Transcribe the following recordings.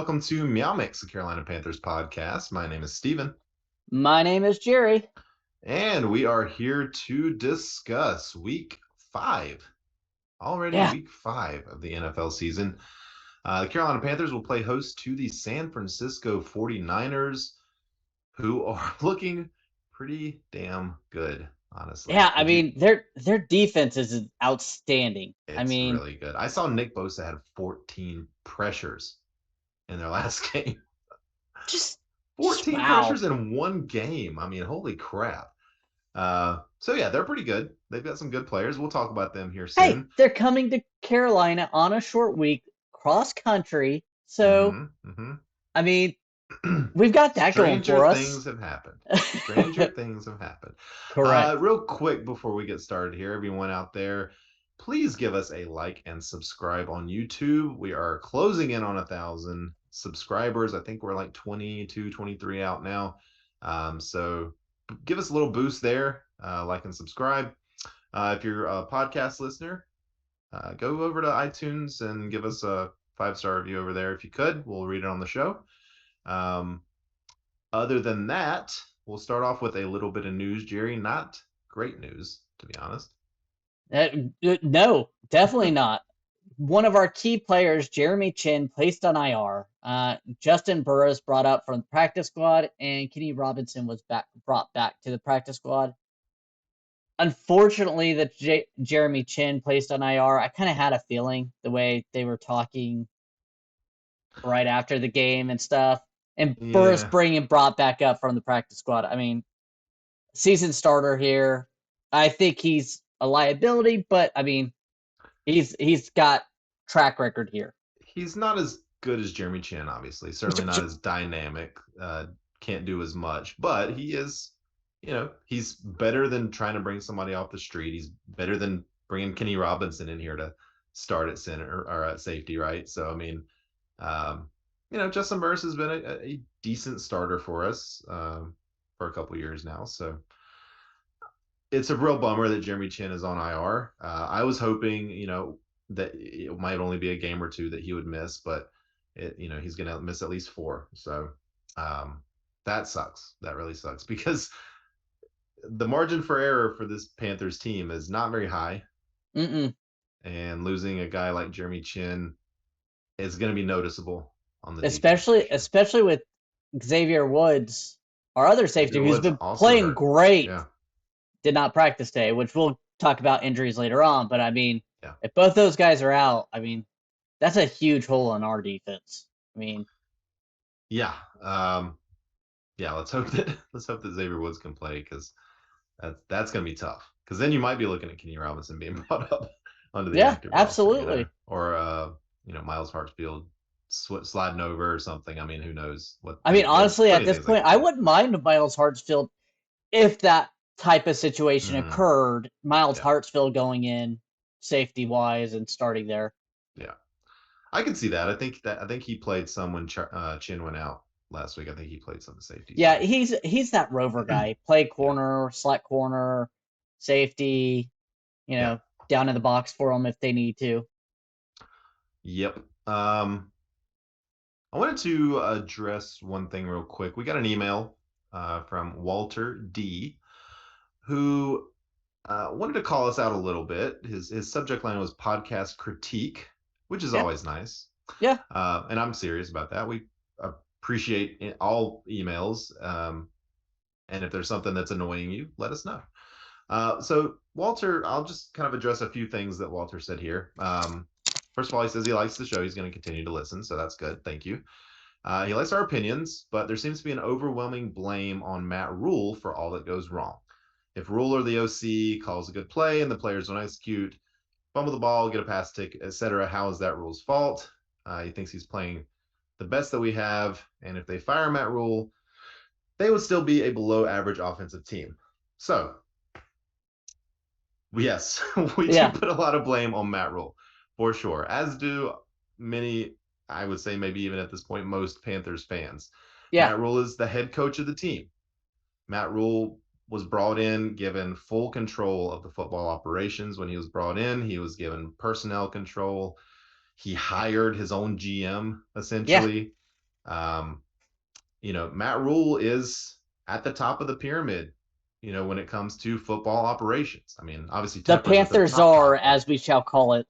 welcome to MeowMix, the Carolina Panthers podcast. My name is Steven. My name is Jerry. And we are here to discuss week 5. Already Yeah. week 5 of the NFL season. The Carolina Panthers will play host to the San Francisco 49ers, who are looking pretty damn good, honestly. Yeah, their defense is outstanding. It's really good. I saw Nick Bosa had 14 pressures in their last game. Just 14 wow. pressures in one game. Holy crap. So yeah, they're pretty good. They've got some good players. We'll talk about them here soon. Hey, they're coming to Carolina on a short week, cross country. So, we've got that going for us. Stranger things have happened. Stranger things have happened. Correct. Real quick before we get started here, everyone out there, please give us a like and subscribe on YouTube. We are closing in on 1,000 subscribers. I think we're like 22, 23 out now. So give us a little boost there. Like and subscribe. If you're a podcast listener, go over to iTunes and give us a 5-star review over there if you could. We'll read it on the show. Other than that, we'll start off with a little bit of news, Jerry. Not great news, to be honest. No, definitely not. One of our key players, Jeremy Chinn, placed on IR. Justin Burris brought up from the practice squad, and Kenny Robinson was brought back to the practice squad. Unfortunately, that Jeremy Chinn placed on IR, I kind of had a feeling the way they were talking right after the game and stuff. And Burris brought back up from the practice squad. Season starter here. I think he's a liability, but he's got track record here. He's not as good as Jeremy Chinn, obviously. Certainly not as dynamic. Can't do as much, but he is. He's better than trying to bring somebody off the street. He's better than bringing Kenny Robinson in here to start at center or at safety, right? So, Justin Burris has been a decent starter for us for a couple of years now. So it's a real bummer that Jeremy Chinn is on IR. I was hoping, that it might only be a game or two that he would miss, but he's going to miss at least 4. So that sucks. That really sucks because the margin for error for this Panthers team is not very high. And losing a guy like Jeremy Chinn is going to be noticeable on the especially with Xavier Woods, our other safety, who's been playing great. Yeah. Did not practice today, which we'll talk about injuries later on. But if both those guys are out, that's a huge hole in our defense. Yeah. Let's hope that Xavier Woods can play, because that's going to be tough. Because then you might be looking at Kenny Robinson being brought up under the active roster, absolutely. Or Miles Hartsfield sliding over or something. Who knows what? Honestly, at this point, I wouldn't mind Miles Hartsfield if that type of situation occurred. Miles Hartsfield going in safety wise and starting there. Yeah, I can see that. I think he played some when Chinn went out last week. I think he played some safety. Yeah, he's that rover guy. Play corner, slot corner, safety. Down in the box for them if they need to. Yep. I wanted to address one thing real quick. We got an email from Walter D, who wanted to call us out a little bit. His subject line was podcast critique, which is always nice. Yeah. And I'm serious about that. We appreciate all emails. And if there's something that's annoying you, let us know. So Walter, I'll just kind of address a few things that Walter said here. First of all, he says he likes the show. He's going to continue to listen, so that's good. Thank you. He likes our opinions, but there seems to be an overwhelming blame on Matt Rule for all that goes wrong. If Rule or the OC calls a good play and the players don't execute, fumble the ball, get a pass tick, etc., how is that Rule's fault? He thinks he's playing the best that we have, and if they fire Matt Rule, they would still be a below-average offensive team. So, yes, we do put a lot of blame on Matt Rule. For sure, as do many, I would say maybe even at this point, most Panthers fans. Yeah. Matt Rule is the head coach of the team. Matt Rule was brought in, given full control of the football operations. When he was brought in, he was given personnel control. He hired his own GM, essentially. Um, Matt Rule is at the top of the pyramid, when it comes to football operations. I mean, obviously The Tepper's at the Panthers top are, top, but as we shall call it.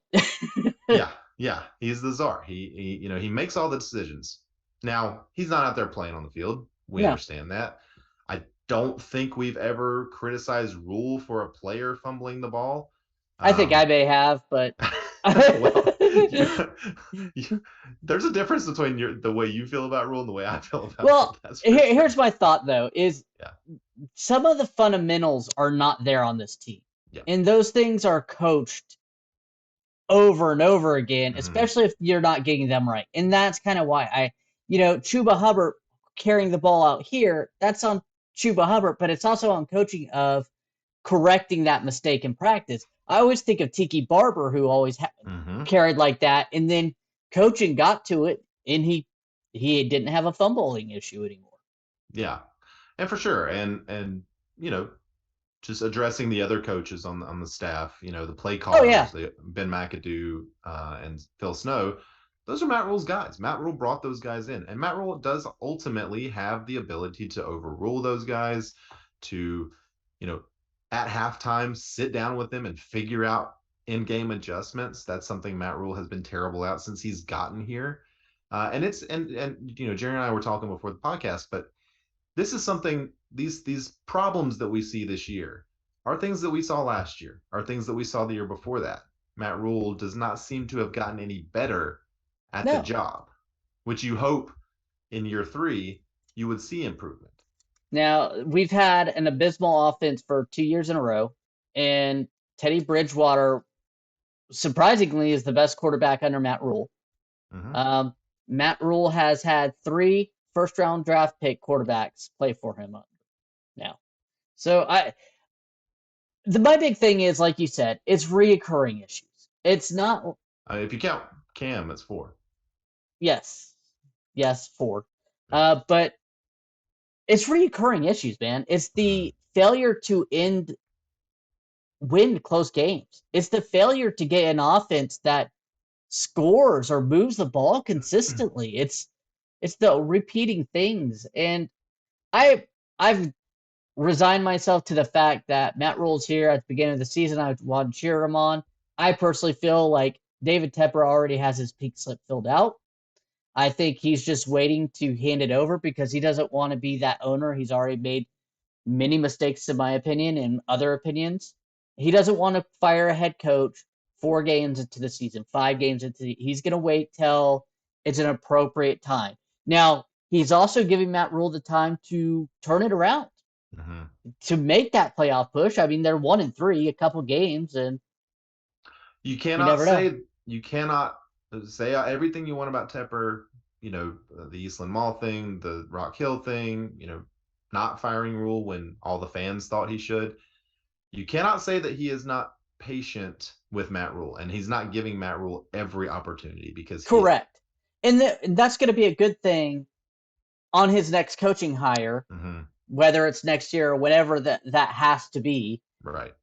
yeah, he's the czar. He makes all the decisions. Now, he's not out there playing on the field. We No, understand that. I don't think we've ever criticized Rule for a player fumbling the ball. I think I may have, but Well, there's a difference between the way you feel about Rule and the way I feel about Rule. well, That's for here's sure. my thought though: is Yeah, some of the fundamentals are not there on this team, yeah. and those things are coached over and over again, Mm-hmm. especially if you're not getting them right. And that's kind of why Chuba Hubbard carrying the ball out here, that's on Chuba Hubbard, but it's also on coaching of correcting that mistake in practice. I always think of Tiki Barber, who always Mm-hmm. carried like that, and then coaching got to it, and he didn't have a fumbling issue anymore. Yeah, and for sure, and you know, just addressing the other coaches on the staff, the play Oh yeah, callers, Ben McAdoo and Phil Snow. Those are Matt Rule's guys. Matt Rule brought those guys in, and Matt Rule does ultimately have the ability to overrule those guys, to, at halftime sit down with them and figure out in-game adjustments. That's something Matt Rule has been terrible at since he's gotten here. And it's and Jerry and I were talking before the podcast, but this is something, these problems that we see this year are things that we saw last year, are things that we saw the year before that. Matt Rule does not seem to have gotten any better at the no. job, which you hope in year 3 you would see improvement. Now we've had an abysmal offense for 2 years in a row, and Teddy Bridgewater surprisingly is the best quarterback under Matt Rule. Mm-hmm. Um, Matt Rule has had 3 first-round draft pick quarterbacks play for him now. So my big thing is, like you said, it's reoccurring issues. It's not. If you count Cam, it's 4. Yes, 4. Yeah. But it's reoccurring issues, man. It's Mm-hmm. the failure to win close games. It's the failure to get an offense that scores or moves the ball consistently. It's the repeating things, and I've resigned myself to the fact that Matt Rule's here at the beginning of the season. I want to cheer him on. I personally feel like David Tepper already has his peak slip filled out. I think he's just waiting to hand it over because he doesn't want to be that owner. He's already made many mistakes, in my opinion, and other opinions. He doesn't want to fire a head coach 4 games into the season, 5 games he's going to wait till it's an appropriate time. Now, he's also giving Matt Rule the time to turn it around, Mm-hmm. to make that playoff push. I mean, they're 1-3, a couple games, and You you cannot never know. say everything you want about Tepper, the Eastland Mall thing, the Rock Hill thing, not firing Rule when all the fans thought he should. You cannot say that he is not patient with Matt Rule and he's not giving Matt Rule every opportunity, because he is. Correct. And that's going to be a good thing on his next coaching hire, Mm-hmm. whether it's next year or whatever that has to be. Right.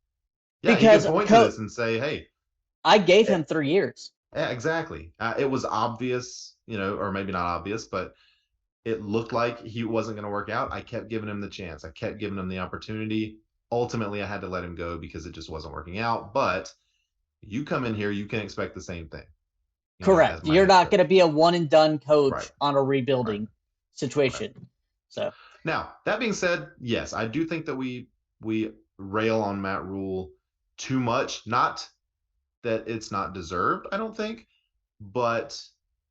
Yeah, he Because could point to this and say, hey, I gave him 3 years. yeah, exactly. It was obvious, or maybe not obvious, but it looked like he wasn't going to work out. I kept giving him the chance. I kept giving him the opportunity. Ultimately, I had to let him go because it just wasn't working out. But you come in here, you can expect the same thing, as Correct. my You're head not coach. going to be a one and done Right. coach on a Right. rebuilding Right. situation. So Now, that being said, yes, I do think that we rail on Matt Rule too much. Not that it's not deserved, I don't think, but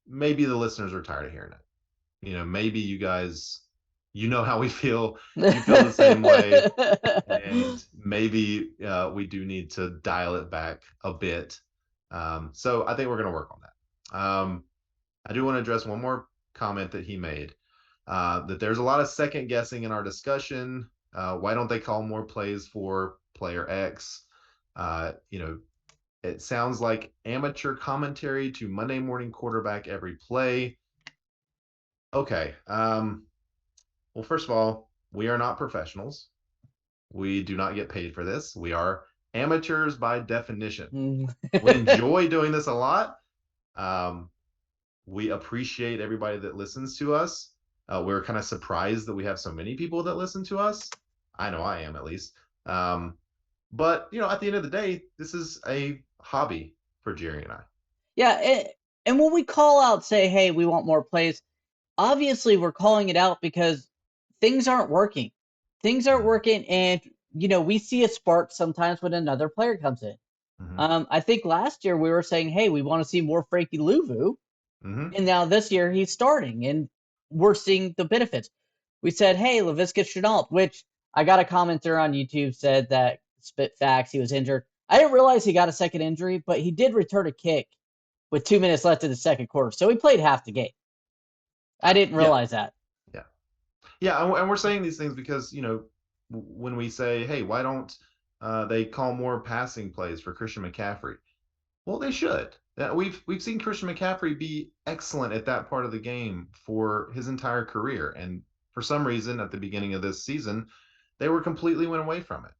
maybe the listeners are tired of hearing it. Maybe you guys, how we feel. You feel the same way, and maybe we do need to dial it back a bit. So I think we're going to work on that. I do want to address one more comment that he made, that there's a lot of second guessing in our discussion. Why don't they call more plays for player X? It sounds like amateur commentary to Monday morning quarterback every play. Okay. Well, first of all, we are not professionals. We do not get paid for this. We are amateurs by definition. We enjoy doing this a lot. Um, We appreciate everybody that listens to us. We're kind of surprised that we have so many people that listen to us. I know I am, at least. But at the end of the day, this is a hobby for Jerry and I. Yeah, and when we call out, say, hey, we want more plays, obviously we're calling it out because things aren't working. Things aren't working, and we see a spark sometimes when another player comes in. I think last year we were saying, hey, we want to see more Frankie Louvu, and now this year he's starting, and we're seeing the benefits. We said, hey, Laviska Shenault, which I got a commenter on YouTube said that spit facts, he was injured. I didn't realize he got a second injury, but he did return a kick with 2 minutes left in the second quarter, so he played half the game. I didn't Yeah. realize that. Yeah, and we're saying these things because when we say, hey, why don't they call more passing plays for Christian McCaffrey? Well, they should. We've seen Christian McCaffrey be excellent at that part of the game for his entire career, and for some reason, at the beginning of this season, they were completely went away from it.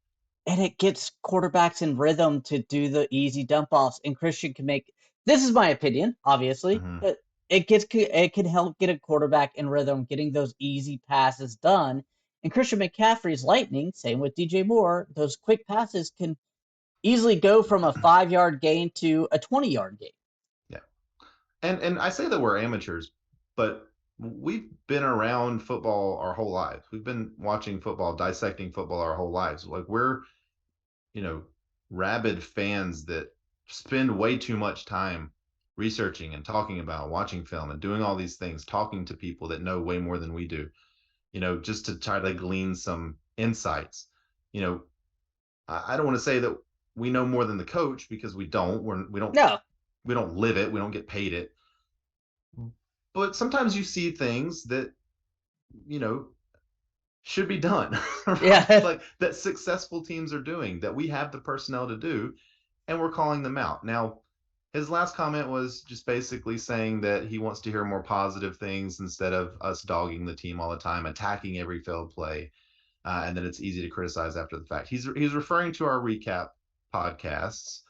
And it gets quarterbacks in rhythm to do the easy dump offs. And Christian can make this is my opinion, obviously, but it can help get a quarterback in rhythm, getting those easy passes done. And Christian McCaffrey's lightning, same with DJ Moore, those quick passes can easily go from a 5-yard gain to a 20-yard gain. Yeah. And I say that we're amateurs, but we've been around football our whole lives. We've been watching football, dissecting football our whole lives. Like we're, rabid fans that spend way too much time researching and talking about watching film and doing all these things, talking to people that know way more than we do, just to try to glean some insights. I don't want to say that we know more than the coach because we don't. No. We don't live it. We don't get paid it. But sometimes you see things that should be done. Right? Yeah. Like that successful teams are doing, that we have the personnel to do, and we're calling them out. Now, his last comment was just basically saying that he wants to hear more positive things instead of us dogging the team all the time, attacking every failed play, and then it's easy to criticize after the fact. He's referring to our recap podcasts,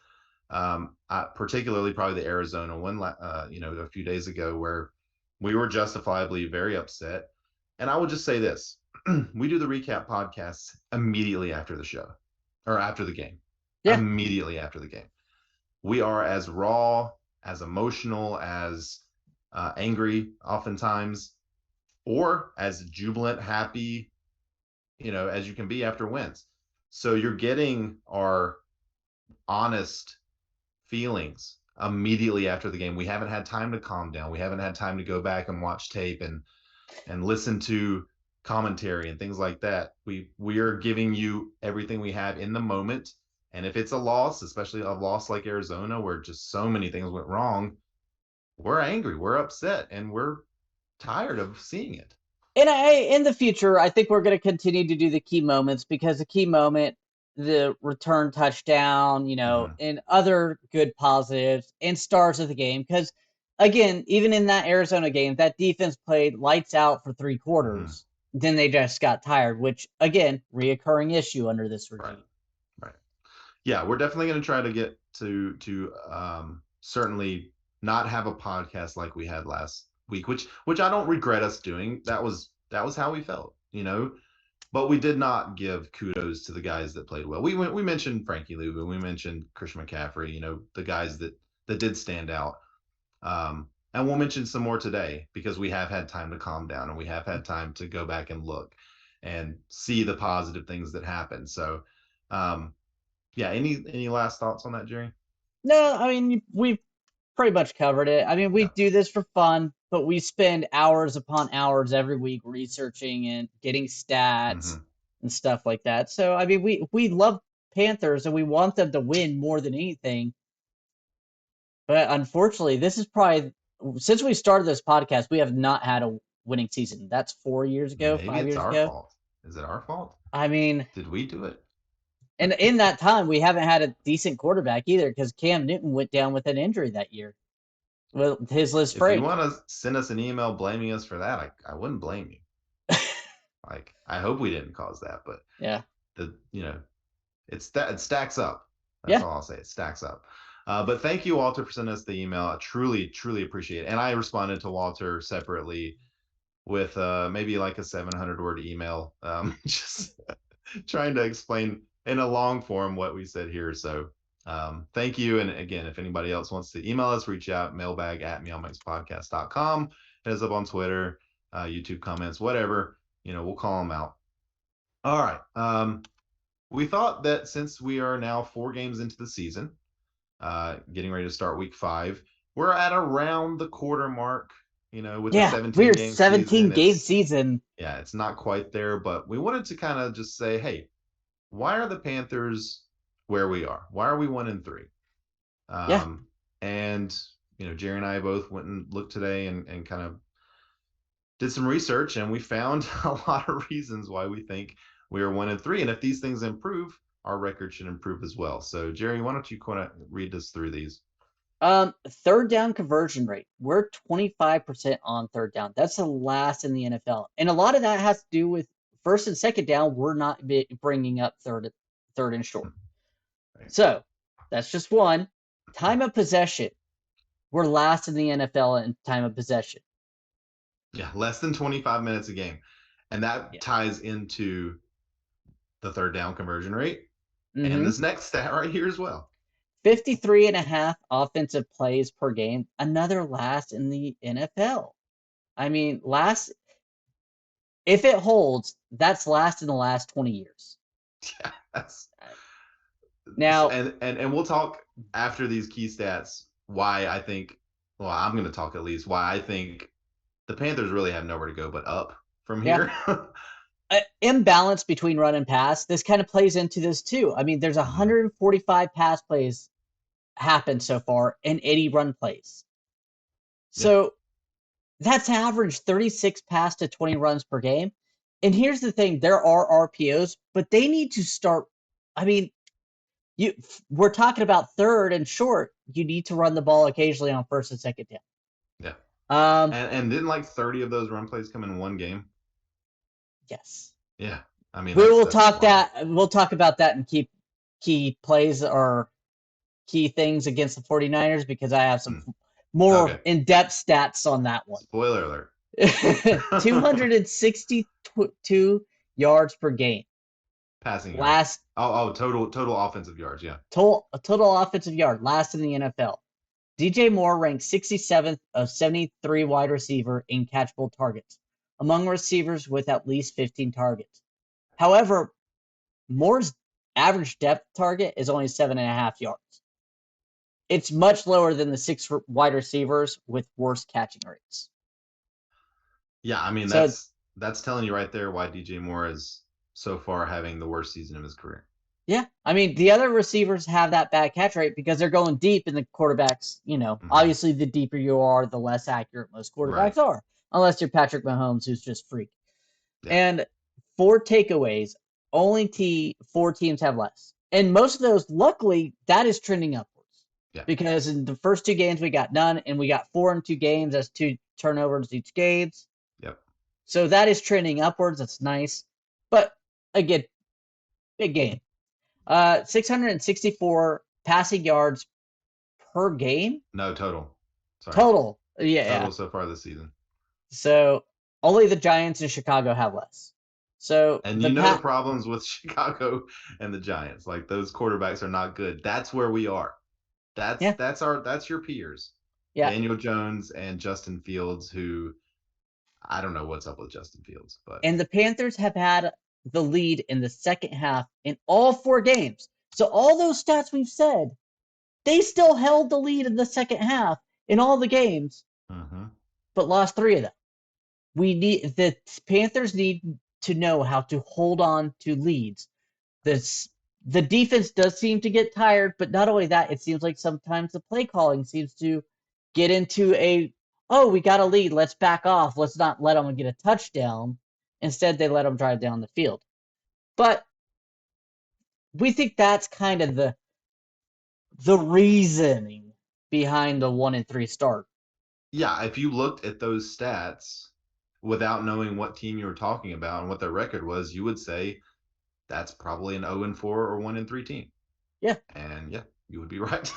particularly probably the Arizona one, a few days ago, where we were justifiably very upset. And I will just say this: we do the recap podcasts immediately after the show, or after the game. Yeah. Immediately after the game. We are as raw, as emotional, as angry oftentimes, or as jubilant, happy, as you can be after wins. So you're getting our honest feelings immediately after the game. We haven't had time to calm down. We haven't had time to go back and watch tape and listen to commentary and things like that. We are giving you everything we have in the moment. And if it's a loss, especially a loss like Arizona, where just so many things went wrong, we're angry, we're upset, and we're tired of seeing it. And in the future, I think we're going to continue to do the key moments because the key moment, the return touchdown, and other good positives and stars of the game. Because, again, even in that Arizona game, that defense played lights out for 3 quarters. Then they just got tired, which, again, reoccurring issue under this regime. Right. Yeah, we're definitely going to try to get to certainly not have a podcast like we had last week, which I don't regret us doing. That was how we felt, But we did not give kudos to the guys that played well. We mentioned Frankie Louvu, we mentioned Christian McCaffrey, the guys that did stand out. And we'll mention some more today because we have had time to calm down and we have had time to go back and look and see the positive things that happen. So, yeah, any last thoughts on that, Jerry? No, I mean, we've pretty much covered it. I mean, we do this for fun, but we spend hours upon hours every week researching and getting stats and stuff like that. So, I mean, we love Panthers and we want them to win more than anything. But unfortunately, this is probably since we started this podcast, we have not had a winning season. That's 4 years ago, Maybe 5 it's years our ago. fault. Is it our fault? I mean, did we do it? And in that time, we haven't had a decent quarterback either because Cam Newton went down with an injury that year. Well, his Liz Frank. If you want to send us an email blaming us for that, I wouldn't blame you. Like, I hope we didn't cause that, but yeah, it stacks up. That's all I'll say. It stacks up. But thank you, Walter, for sending us the email. I truly, truly appreciate it. And I responded to Walter separately with maybe like a 700-word email, just trying to explain in a long form what we said here. So thank you. And again, if anybody else wants to email us, reach out, mailbag@meowmixpodcast.com. Hit us up on Twitter, YouTube comments, whatever. We'll call them out. All right. We thought that since we are now 4 games into the season, getting ready to start week 5, we're at around the quarter mark, with the 17 we're game 17 season. game season. Yeah, it's not quite there, but we wanted to kind of just say, hey, why are the Panthers where we are? Why are we 1-3? And Jerry and I both went and looked today and kind of did some research, and we found a lot of reasons why we think we are 1-3. And if these things improve, our record should improve as well. So Jerry, why don't you kind of read us through these? Third down conversion rate. We're 25% on third down. That's the last in the NFL. And a lot of that has to do with first and second down. We're not bringing up third and short. Right. So that's just one. Time of possession. We're last in the NFL in time of possession. Yeah, less than 25 minutes a game. And that ties into the third down conversion rate. Mm-hmm. And this next stat right here as well. 53.5 offensive plays per game, another last in the NFL. I mean, if it holds, that's last in the last 20 years. Yeah, that's now. And we'll talk after these key stats why I think, well, I'm going to talk at least why I think the Panthers really have nowhere to go but up from here. Imbalance between run and pass. This kind of plays into this too. I mean, there's 145 pass plays happened so far and 80 run plays. So that's average 36 pass to 20 runs per game. And here's the thing, there are RPOs, but they need to start. I mean, we're talking about third and short. You need to run the ball occasionally on first and second down. Yeah. And didn't like 30 of those run plays come in one game? Yes. Yeah. I mean, we'll talk about that in key plays or key things against the 49ers because I have some more in-depth stats on that one. Spoiler alert. 262 yards per game. Passing yards. Total offensive yards, yeah. Total offensive yard, last in the NFL. DJ Moore ranked 67th of 73 wide receiver in catchable targets, among receivers with at least 15 targets. However, Moore's average depth target is only 7.5 yards. It's much lower than the 6 wide receivers with worse catching rates. Yeah, I mean, that's telling you right there why DJ Moore is so far having the worst season of his career. Yeah, I mean, the other receivers have that bad catch rate because they're going deep, and the quarterbacks, obviously the deeper you are, the less accurate most quarterbacks are, unless you're Patrick Mahomes, who's just freak. Yeah. And 4 takeaways, only 4 teams have less. And most of those, luckily, that is trending upwards. Yeah. Because in the first 2 games, we got none, and we got 4 in 2 games. That's 2 turnovers each game. Yep. So that is trending upwards. That's nice. But, again, big game. 664 passing yards per game? No, total. Sorry. Total. Yeah. Total so far this season. So only the Giants and Chicago have less. So and the problems with Chicago and the Giants. Like, those quarterbacks are not good. That's where we are. That's your peers. Yeah. Daniel Jones and Justin Fields, who I don't know what's up with Justin Fields, but and the Panthers have had the lead in the second half in all 4 games. So all those stats we've said, they still held the lead in the second half in all the games, but lost 3 of them. The Panthers need to know how to hold on to leads. The defense does seem to get tired, but not only that, it seems like sometimes the play calling seems to get into we got a lead, let's back off, let's not let them get a touchdown. Instead, they let them drive down the field. But we think that's kind of the reasoning behind the 1-3 start. Yeah, if you looked at those stats without knowing what team you were talking about and what their record was, you would say that's probably an 0-4 or 1-3 team. Yeah. And you would be right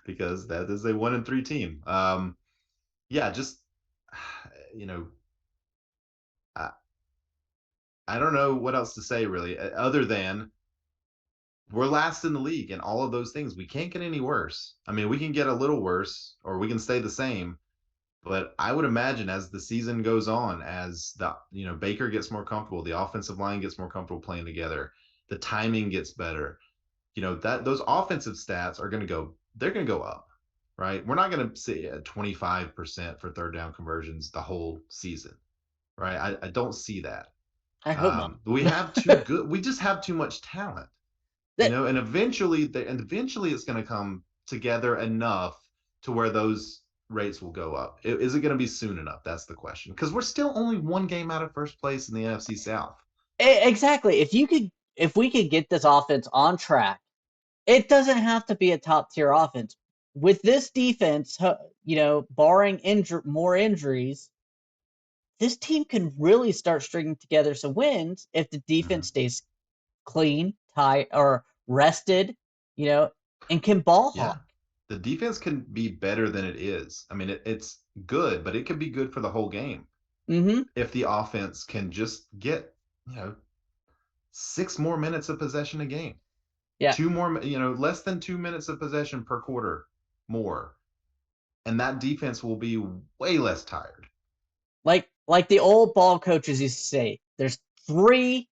because that is a 1-3 team. Yeah, just you know, I, I don't know what else to say really, other than we're last in the league and all of those things. We can't get any worse. I mean, we can get a little worse or we can stay the same. But I would imagine as the season goes on, as the Baker gets more comfortable, the offensive line gets more comfortable playing together, the timing gets better. That those offensive stats are they're going to go up, right? We're not going to see at 25% for third down conversions the whole season, right? I don't see that. I hope not. We just have too much talent, That and eventually it's going to come together enough to where those rates will go up. Is it going to be soon enough? That's the question, because we're still only one game out of first place in the NFC South. exactly. If we could get this offense on track, it doesn't have to be a top tier offense. With this defense, barring more injuries, this team can really start stringing together some wins if the defense stays clean, tight, or rested, and can ball hawk. The defense can be better than it is. I mean, it's good, but it could be good for the whole game if the offense can just get 6 more minutes of possession a game. Yeah. 2 more, less than 2 minutes of possession per quarter more. And that defense will be way less tired. Like the old ball coaches used to say, there's 3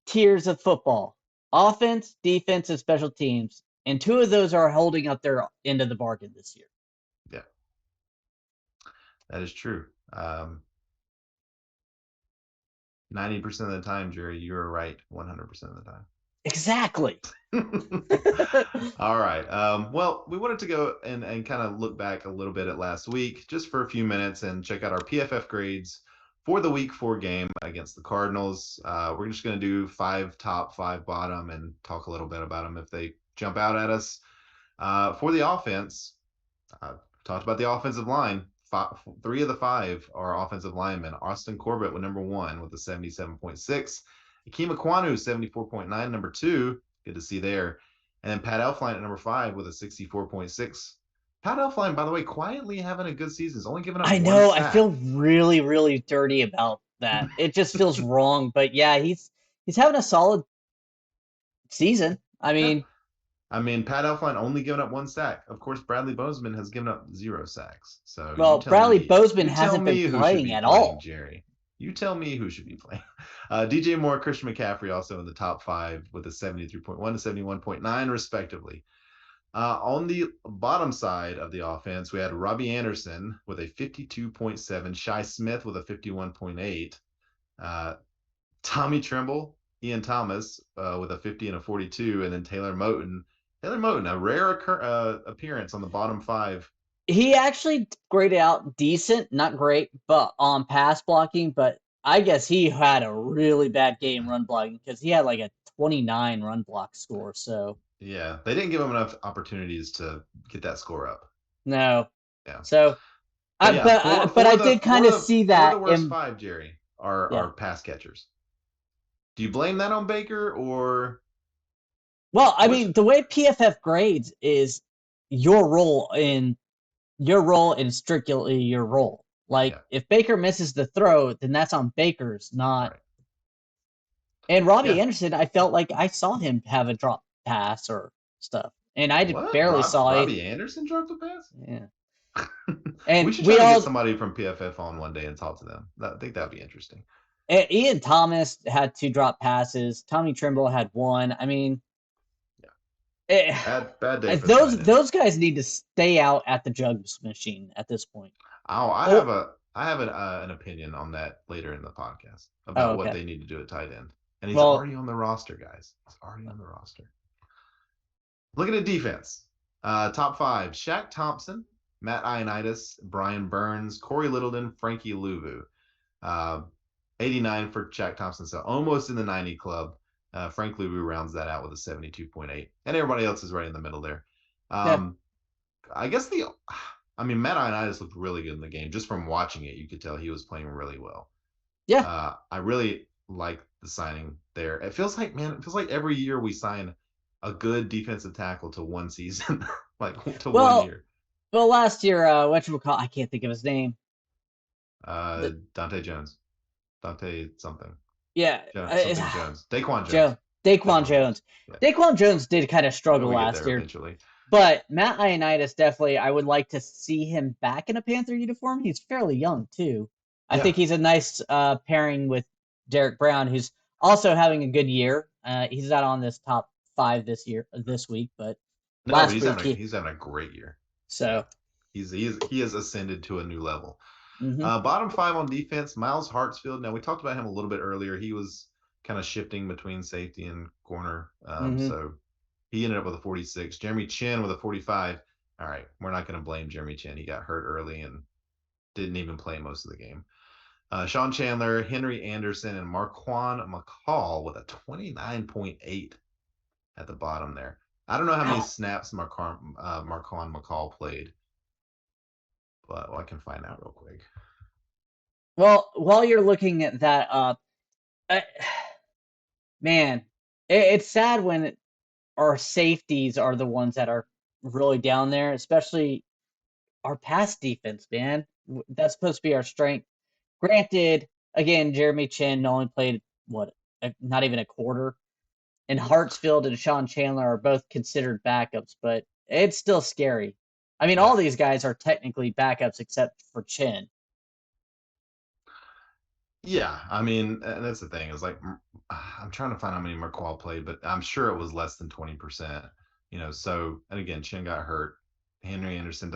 tiers of football: offense, defense, and special teams. And 2 of those are holding up their end of the bargain this year. Yeah. That is true. 90% of the time, Jerry, you're right 100% of the time. Exactly. All right. Well, we wanted to go and kind of look back a little bit at last week just for a few minutes and check out our PFF grades for the week 4 game against the Cardinals. We're just going to do 5 top, 5 bottom, and talk a little bit about them if they jump out at us. For the offense, talked about the offensive line. 3 of the 5 are offensive linemen. Austin Corbett with number 1 with a 77.6. Akeem Ekwonu, 74.9, number 2. Good to see there. And then Pat Elflein at number 5 with a 64.6. Pat Elflein, by the way, quietly having a good season. He's only given up 1 sack. I feel really, really dirty about that. It just feels wrong. But yeah, he's having a solid season. I mean, Pat Elflein only given up 1 sack. Of course, Bradley Bozeman has given up 0 sacks. So Bradley Bozeman hasn't been playing at all. Jerry, you tell me who should be playing. DJ Moore, Christian McCaffrey also in the top 5 with a 73.1 to 71.9 respectively. On the bottom side of the offense, we had Robbie Anderson with a 52.7, Shi Smith with a 51.8, Tommy Tremble, Ian Thomas with a 50 and a 42, and then Taylor Moton, a rare appearance on the bottom 5. He actually graded out decent, not great, but on pass blocking. But I guess he had a really bad game run blocking because he had like a 29 run block score. So yeah, they didn't give him enough opportunities to get that score up. No. Yeah. So, I did kind of see that. The worst 5, Jerry, are pass catchers. Do you blame that on Baker or? Well, I mean, the way PFF grades is your role in strictly your role. Like, if Baker misses the throw, then that's on Baker's, not. Right. And Robbie Anderson, I felt like I saw him have a drop pass or stuff, and I barely saw it. Robbie Anderson dropped a pass? Yeah. And we should try to get somebody from PFF on one day and talk to them. I think that'd be interesting. Ian Thomas had 2 drop passes. Tommy Tremble had 1. I mean, bad day. Those guys need to stay out at the jugs machine at this point. Oh, I have an opinion on that later in the podcast about what they need to do at tight end. And he's already on the roster, guys. He's already on the roster. Looking at defense, top 5: Shaq Thompson, Matt Ioannidis, Brian Burns, Corey Littleton, Frankie Luvu. 89 for Shaq Thompson, so almost in the 90 club. Frank Luvu rounds that out with a 72.8, and everybody else is right in the middle there. I guess Matt Ioannidis looked really good in the game. Just from watching it, you could tell he was playing really well. Yeah. I really like the signing there. It feels like every year we sign a good defensive tackle to one season, like to one Well, year. well, last year, whatchamacallit, I can't think of his name. The, Dante Jones, Dante something, yeah, something Jones, Daquan Joe Jones, Daquan Daquan Jones. Jones. Yeah, Daquan Jones did kind of struggle we get last there year, eventually. but Matt Ioannidis definitely, I would like to see him back in a Panther uniform. He's fairly young too. I Yeah, think he's a nice pairing with Derek Brown, who's also having a good year. He's not on this top 5 this week, but no, but last week he's having a great year. Yeah, so. he has ascended to a new level. Hmm. Bottom 5 on defense, Miles Hartsfield. Now we talked about him a little bit earlier. He was kind of shifting between safety and corner, Hmm. so he ended up with a 46. Jeremy Chin with a 45. All right, we're not going to blame Jeremy Chin. He got hurt early and didn't even play most of the game. Sean Chandler, Henry Anderson, and Marquand McCall with a 29.8 at the bottom there. I don't know how many snaps Marquand McCall played, but I can find out real quick. Well, while you're looking at that up, I, man, it's sad when our safeties are the ones that are really down there, especially our pass defense, man. That's supposed to be our strength. Granted, again, Jeremy Chin only played what, not even a quarter, and Hartsfield and Sean Chandler are both considered backups, but it's still scary. I mean, Yeah. all these guys are technically backups except for Chin. Yeah, I mean, and that's the thing is like I'm trying to find how many McCall played, but I'm sure it was less than 20%. So and again, Chin got hurt. Henry Anderson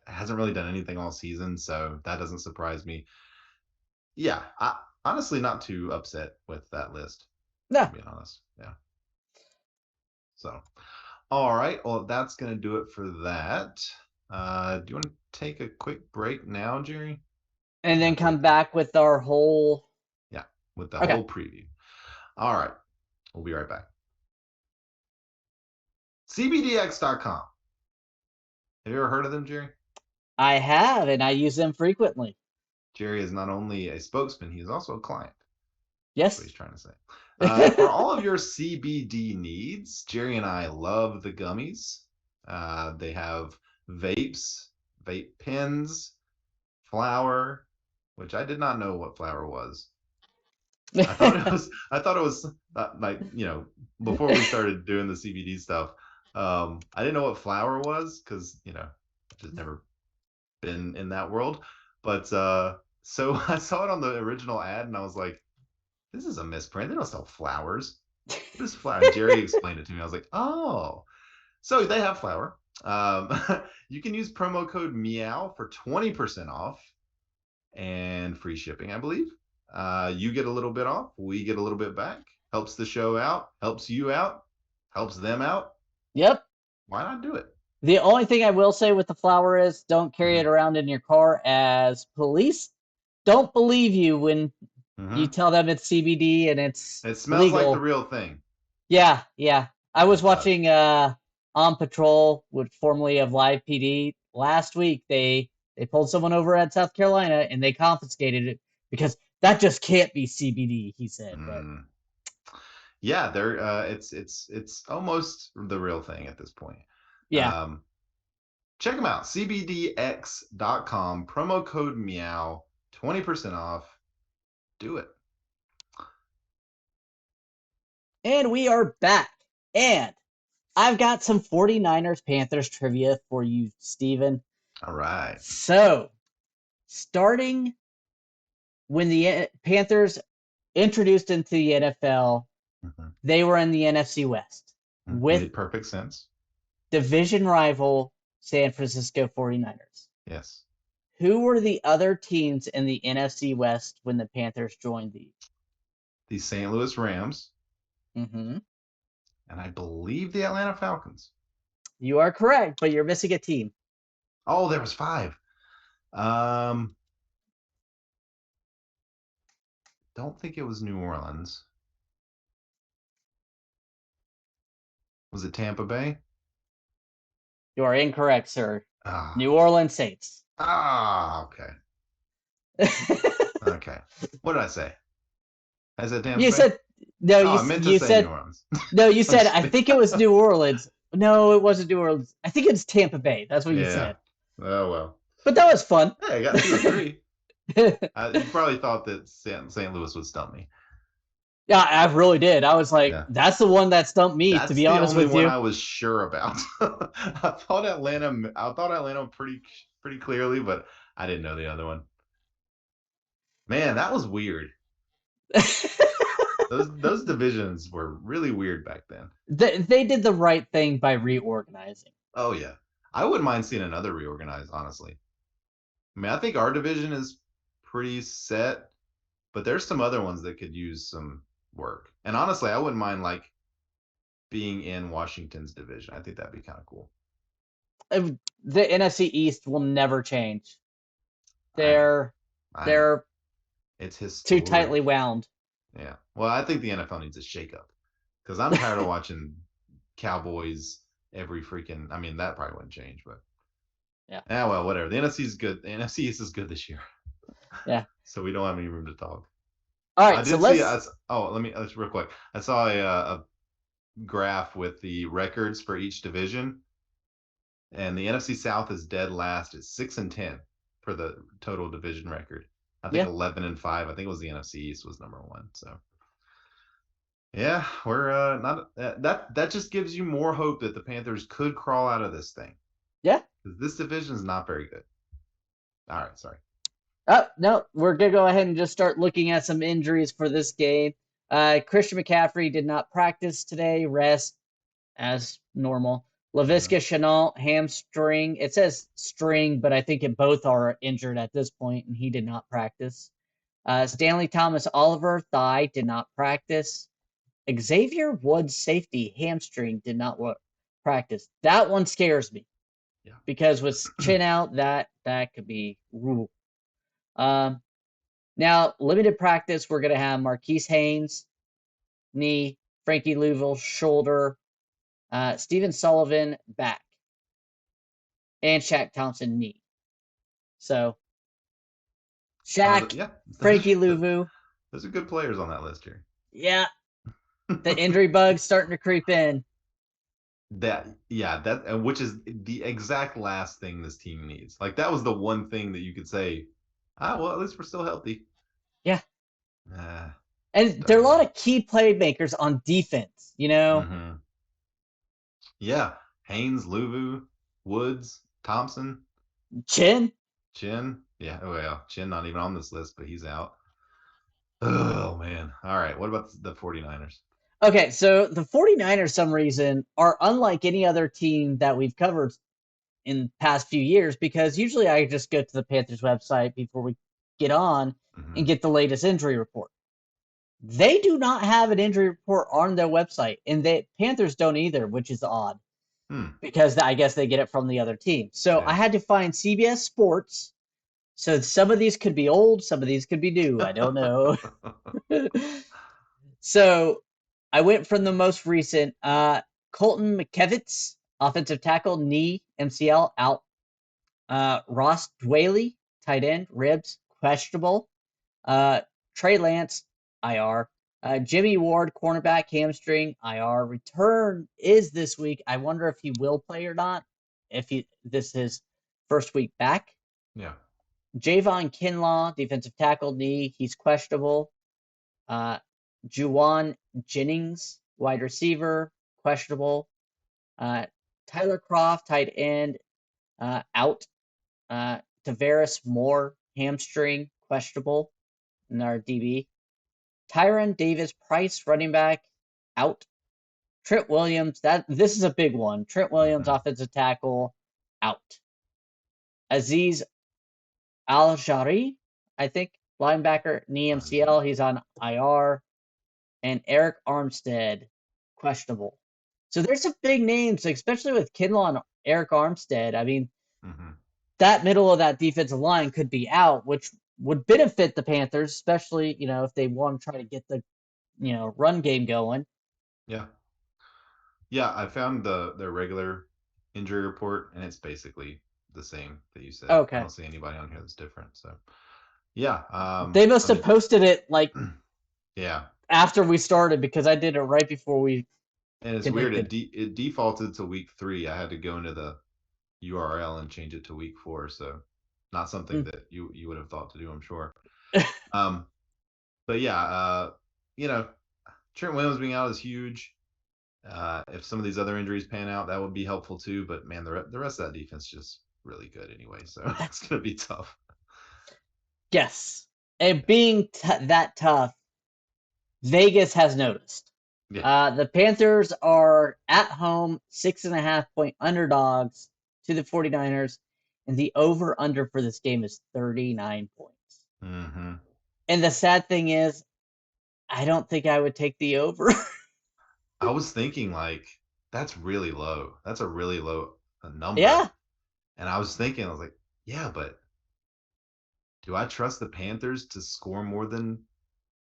hasn't really done anything all season, so that doesn't surprise me. Yeah, honestly not too upset with that list, No, to be honest. Yeah. So, all right, well, that's gonna do it for that. Do you want to take a quick break now, Jerry? and then After come back with our whole. yeah, with the Okay. whole preview. All right, we'll be right back. CBDX.com. Have you ever heard of them, Jerry? I have, and I use them frequently. Jerry is not only a spokesman, he is also a client. That's what Yes. he's trying to say. For all of your CBD needs, Jerry and I love the gummies. They have vapes, vape pens, flour, which I did not know what flour was. I thought it was like, before we started doing the CBD stuff. I didn't know what flour was because, I've just never been in that world. But so I saw it on the original ad and I was like, this is a misprint. They don't sell flowers. What is flour? And Jerry explained it to me. I was like, oh, so they have flour. You can use promo code Meow for 20% off and free shipping, I believe. You get a little bit off. We get a little bit back. Helps the show out. Helps you out. Helps them out. Yep. Why not do it? The only thing I will say with the flour is don't carry it Mm-hmm. around in your car, as police don't believe you when you Mm-hmm. tell them it's CBD and it's It smells like the legal. real thing. Yeah, yeah. I was It does. watching On Patrol, with formerly of Live PD last week. They pulled someone over at South Carolina and they confiscated it because that just can't be CBD, he said. But Mm. Yeah, they're it's almost the real thing at this point. yeah. Um, check them out. CBDX.com, promo code Meow, 20% off. Do it. And we are back. And I've got some 49ers Panthers trivia for you, Steven. All right. So, starting when the Panthers introduced into the NFL, Mm-hmm. they were in the NFC West with Made perfect sense. division rival San Francisco 49ers. Yes. Who were the other teams in the NFC West when the Panthers joined the? The St. Louis Rams, Mm-hmm. and I believe the Atlanta Falcons. You are correct, but you're missing a team. Oh, there was 5. Don't think it was New Orleans. Was it Tampa Bay? You are incorrect, sir. Ah, New Orleans Saints. okay. Okay. What did I say? I said Tampa You Bay? said No, Oh, I meant to you say New said Orleans. no. You I'm said just I kidding. think it was New Orleans. No, it wasn't New Orleans. I think it's Tampa Bay. That's what you Yeah. said. Oh well. But that was fun. Hey, I got 2 of 3. You probably thought that St. Louis would stump me. Yeah, I really did. I was like, Yeah. that's the one that stumped me, to That's be the honest only with one you. I was sure about. I thought Atlanta pretty clearly, but I didn't know the other one. Man, that was weird. Those divisions were really weird back then. They did the right thing by reorganizing. Oh yeah. I wouldn't mind seeing another reorganized, honestly. I mean, I think our division is pretty set, but there's some other ones that could use some work. And honestly, I wouldn't mind like being in Washington's division. I think that'd be kind of cool. The NFC East will never change. I know. They're I know. they're It's too historic. tightly wound. Yeah. Well, I think the NFL needs a shakeup because I'm tired of watching Cowboys every freaking. I mean, that probably wouldn't change, but Yeah. yeah, well, whatever. The NFC is good. The NFC East is good this year, Yeah. so we don't have any room to talk. All I right, so did see. let's Let's real quick. I saw a graph with the records for each division, and the NFC South is dead last at 6-10 for the total division record. I think yeah. 11-5. I think it was the NFC East was number 1. So yeah, we're not that just gives you more hope that the Panthers could crawl out of this thing. Yeah. Because this division is not very good. All right, sorry. Oh, no, we're going to go ahead and just start looking at some injuries for this game. Christian McCaffrey did not practice today, rest as normal. Laviska Shenault, hamstring. It says string, but I think it both are injured at this point, and he did not practice. Stanley Thomas Oliver, thigh, did not practice. Xavier Woods, safety, hamstring, did not practice. That one scares me. Yeah. Because with chin out, that could be rule. Now, limited practice, we're going to have Marquise Haynes, knee, Frankie Louisville, shoulder, Stephen Sullivan, back, and Shaq Thompson, knee. So, Shaq, Yeah, Frankie Louisville. Those are good players on that list here. Yeah, the injury bug's starting to creep in. Which is the exact last thing this team needs. Like that was the one thing that you could say, well, at least we're still healthy. Yeah. And there are a lot of key playmakers on defense, you know? Mm-hmm. Yeah. Haynes, Luvu, Woods, Thompson. Chin. Yeah. Well, Chin not even on this list, but he's out. Oh, man. All right. What about the 49ers? Okay, so the 49ers, some reason, are unlike any other team that we've covered in the past few years because usually I just go to the Panthers website before we get on and get the latest injury report. They do not have an injury report on their website, and the Panthers don't either, which is odd because I guess they get it from the other team. So I had to find CBS Sports. So some of these could be old, some of these could be new. I don't know. So I went from the most recent. Colton McKevitz, offensive tackle, knee, MCL, out. Ross Dwaley, tight end, ribs, questionable. Trey Lance, IR. Jimmy Ward, cornerback, hamstring, IR. Return is this week. I wonder if he will play or not. This is his first week back. Yeah. Javon Kinlaw, defensive tackle, knee, he's questionable. Juwan Jennings, wide receiver, questionable. Tyler Croft, tight end, out. Tavares Moore, hamstring, questionable in our DB. Tyron Davis Price, running back, out. Trent Williams, this is a big one. Trent Williams, offensive tackle, out. Aziz Al-Shari, I think, linebacker, knee MCL, he's on IR. And Eric Armstead, questionable. So there's some big names, especially with Kinlaw and Eric Armstead. I mean, that middle of that defensive line could be out, which would benefit the Panthers, especially, if they want to try to get the, run game going. Yeah. Yeah, I found their regular injury report, and it's basically the same that you said. Okay. I don't see anybody on here that's different. So, yeah. They must have posted it like Yeah. after we started because I did it right before we And it's weird. connected. It defaulted to week 3. I had to go into the URL and change it to week 4. So not something Mm. that you would have thought to do, I'm sure. Um, but yeah, Trent Williams being out is huge. If some of these other injuries pan out, that would be helpful too. But man, the rest of that defense is just really good anyway. So it's gonna be tough. Yes. And being that tough, Vegas has noticed. Yeah. The Panthers are at home 6.5 point underdogs to the 49ers, and the over under for this game is 39 points. Mm-hmm. And the sad thing is, I don't think I would take the over. I was thinking like that's really low. That's a really low Yeah. number. And I was thinking, I was like, yeah, but do I trust the Panthers to score more than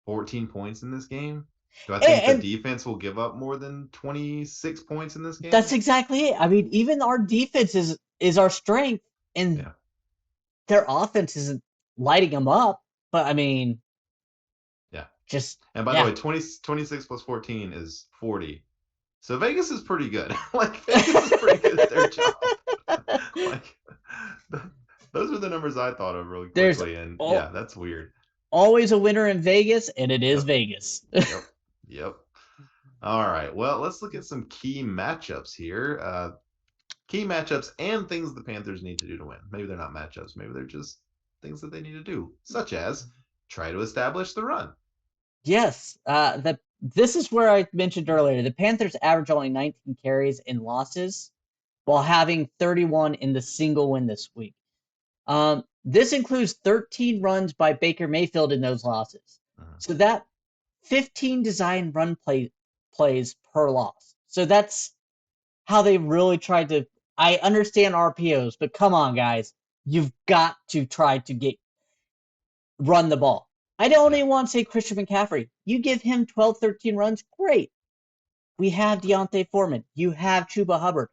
14 points in this game? Do I think the And defense will give up more than 26 points in this that's game? exactly it. I mean, even our defense is our strength, and Yeah. their offense isn't lighting them up. But I mean, Yeah. just And by the yeah. way, 26 plus 14 is 40. So Vegas is pretty good. Like Vegas is pretty good at their job. Like those are the numbers I thought of really There's quickly. And yeah, al- that's weird. always a winner in Vegas, and it is Yep. Vegas. Yep. Yep. All right. Well, let's look at some key matchups here. Key matchups and things the Panthers need to do to win. Maybe they're not matchups. Maybe they're just things that they need to do, such as try to establish the run. Yes, this is where I mentioned earlier. The Panthers average only 19 carries in losses, while having 31 in the single win this week. This includes 13 runs by Baker Mayfield in those losses. Mhm. So that 15 design plays per loss. So that's how they really tried to. I understand RPOs, but come on, guys, you've got to try to run the ball. I don't Yeah. even want to say Christian McCaffrey. You give him 12, 13 runs, great. We have Deontay Foreman. You have Chuba Hubbard.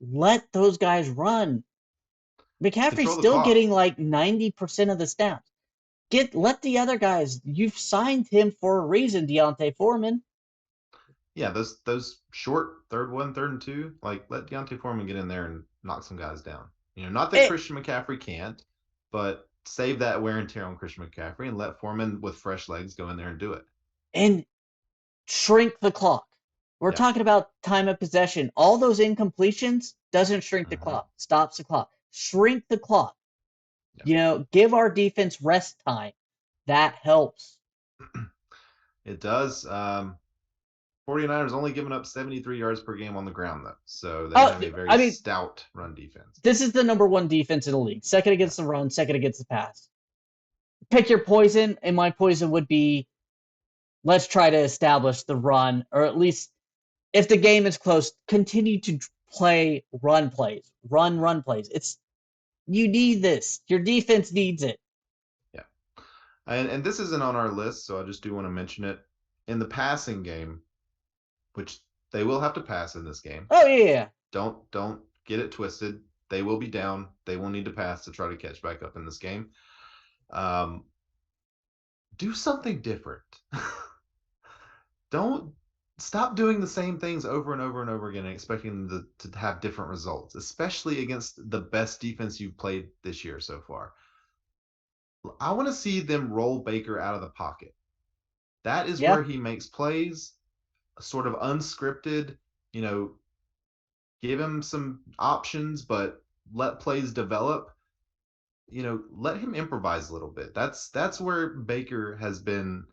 Let those guys run. McCaffrey's Control the still clock. getting like 90% of the snaps. Let the other guys. You've signed him for a reason, Deontay Foreman. Yeah, those short third one, third and two, like let Deontay Foreman get in there and knock some guys down. Not that It, Christian McCaffrey can't, but save that wear and tear on Christian McCaffrey and let Foreman with fresh legs go in there and do it. and shrink the clock. We're Yeah. talking about time of possession. All those incompletions doesn't shrink the Mm-hmm. clock, stops the clock. Shrink the clock. Yeah. Give our defense rest time. That helps. It does. 49ers only giving up 73 yards per game on the ground, though. So they Oh, have a very I mean, stout run defense. this is the number one defense in the league. Second Yeah. against the run, second against the pass. Pick your poison, and my poison would be let's try to establish the run, or at least if the game is close, continue to play run plays, run plays. You need this. Your defense needs it. Yeah. And this isn't on our list, so I just do want to mention it. In the passing game, which they will have to pass in this game. Oh yeah. Don't get it twisted. They will be down. They will need to pass to try to catch back up in this game. Do something different. Don't stop doing the same things over and over and over again and expecting them to have different results, especially against the best defense you've played this year so far. I want to see them roll Baker out of the pocket. That is Yeah. where he makes plays, sort of unscripted, you know, give him some options, but let plays develop. Let him improvise a little bit. That's where Baker has been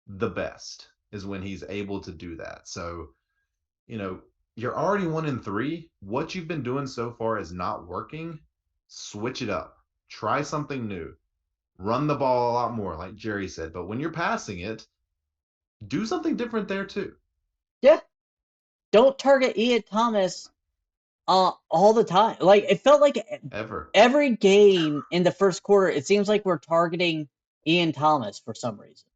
the best, is when he's able to do that. So, you're already 1-3. What you've been doing so far is not working. Switch it up. Try something new. Run the ball a lot more, like Jerry said. But when you're passing it, do something different there too. Yeah. Don't target Ian Thomas all the time. Like it felt like Ever. every game in the first quarter, it seems like we're targeting Ian Thomas for some reason.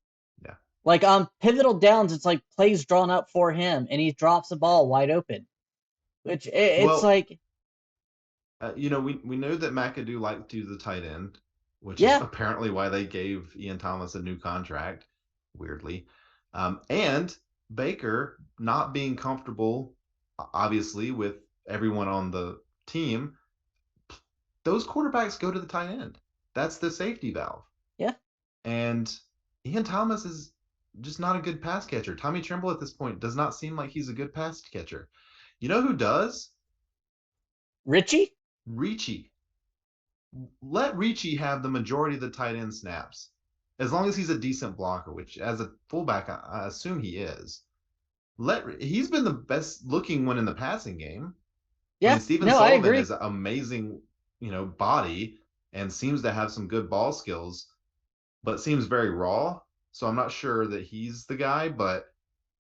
Yeah. Like on pivotal downs, it's like plays drawn up for him, and he drops the ball wide open. Which it's Well, like, we know that McAdoo liked to use the tight end, which is yeah, apparently why they gave Ian Thomas a new contract, weirdly. And Baker not being comfortable, obviously, with everyone on the team, those quarterbacks go to the tight end. That's the safety valve. Yeah. And Ian Thomas is just not a good pass catcher. Tommy Tremble at this point does not seem like he's a good pass catcher. You know who does? Richie? Ricci. Let Ricci have the majority of the tight end snaps. As long as he's a decent blocker, which as a fullback, I assume he is. He's been the best looking one in the passing game. I Yeah. mean, Stephen No, I Sullivan agree. is an amazing, body and seems to have some good ball skills, but seems very raw. So I'm not sure that he's the guy, but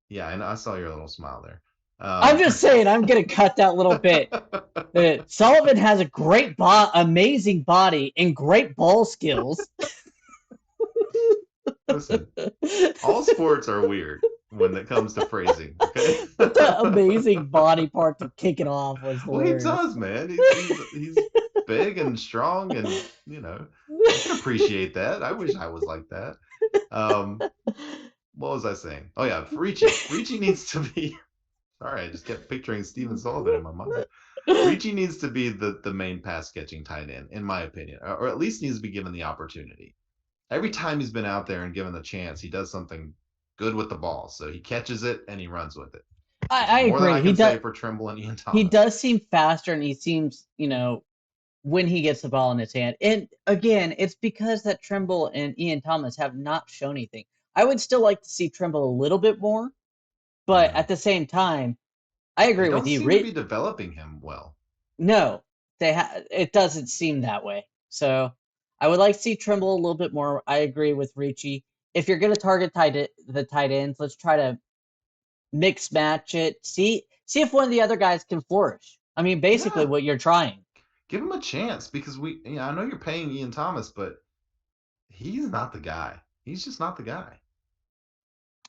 yeah, and I saw your little smile there. I'm just saying, I'm gonna cut that little bit. Sullivan has a amazing body and great ball skills. Listen, all sports are weird when it comes to phrasing. Okay. The amazing body part to kick it off was Well, he hilarious. does, man. He's big and strong, and I can appreciate that. I wish I was like that. What was I saying? Oh yeah, Ricci needs to be. Sorry, I just kept picturing Steven Sullivan in my mind. Ricci needs to be the main pass catching tight end, in my opinion, or at least needs to be given the opportunity. Every time he's been out there and given the chance, he does something good with the ball. So he catches it and he runs with it, which is I more than agree. I He can does. say for Trimble and Ian He Thomas. does seem faster, and he seems, when he gets the ball in his hand. And again, it's because that Trimble and Ian Thomas have not shown anything. I would still like to see Trimble a little bit more, but Mm-hmm. at the same time, I They agree with don't you. seem to be developing him well. No, it doesn't seem that way. So I would like to see Trimble a little bit more. I agree with Ricci. If you're going to target the tight ends, let's try to mix match it. See if one of the other guys can flourish. I mean, basically Yeah, what you're trying. give him a chance because I know you're paying Ian Thomas, but he's not the guy. He's just not the guy.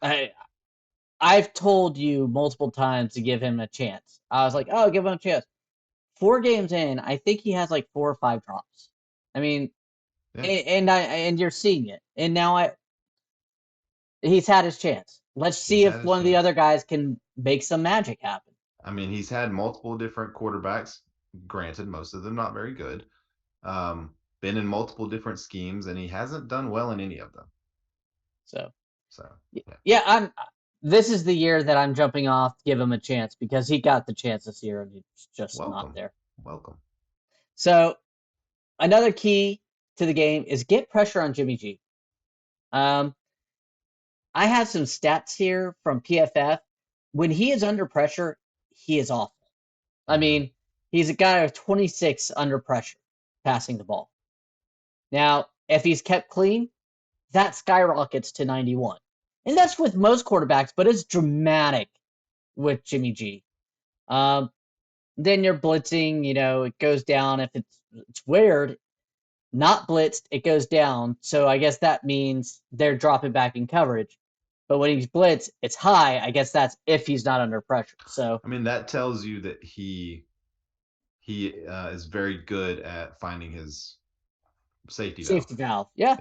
I I've told you multiple times to give him a chance. I was like, oh, give him a chance. 4 games in, I think he has like 4 or 5 drops. I mean, Yeah, and you're seeing it. And now he's had his chance. Let's he's see had if his one of the chance. other guys can make some magic happen. I mean, he's had multiple different quarterbacks. Granted, most of them not very good. Been in multiple different schemes, and he hasn't done well in any of them. So So yeah, yeah, this is the year that I'm jumping off to give him a chance because he got the chance this year and he's just not welcome, there. welcome. So another key to the game is get pressure on Jimmy G. Um, I have some stats here from PFF. When he is under pressure, he is awful. I Mm-hmm. mean, he's a guy of 26 under pressure passing the ball. Now, if he's kept clean, that skyrockets to 91. And that's with most quarterbacks, but it's dramatic with Jimmy G. Um, then you're blitzing, it goes down. If it's weird, not blitzed, it goes down. So I guess that means they're dropping back in coverage. But when he's blitzed, it's high. I guess that's if he's not under pressure. So I mean, that tells you that he is very good at finding his safety valve. safety valve, yeah.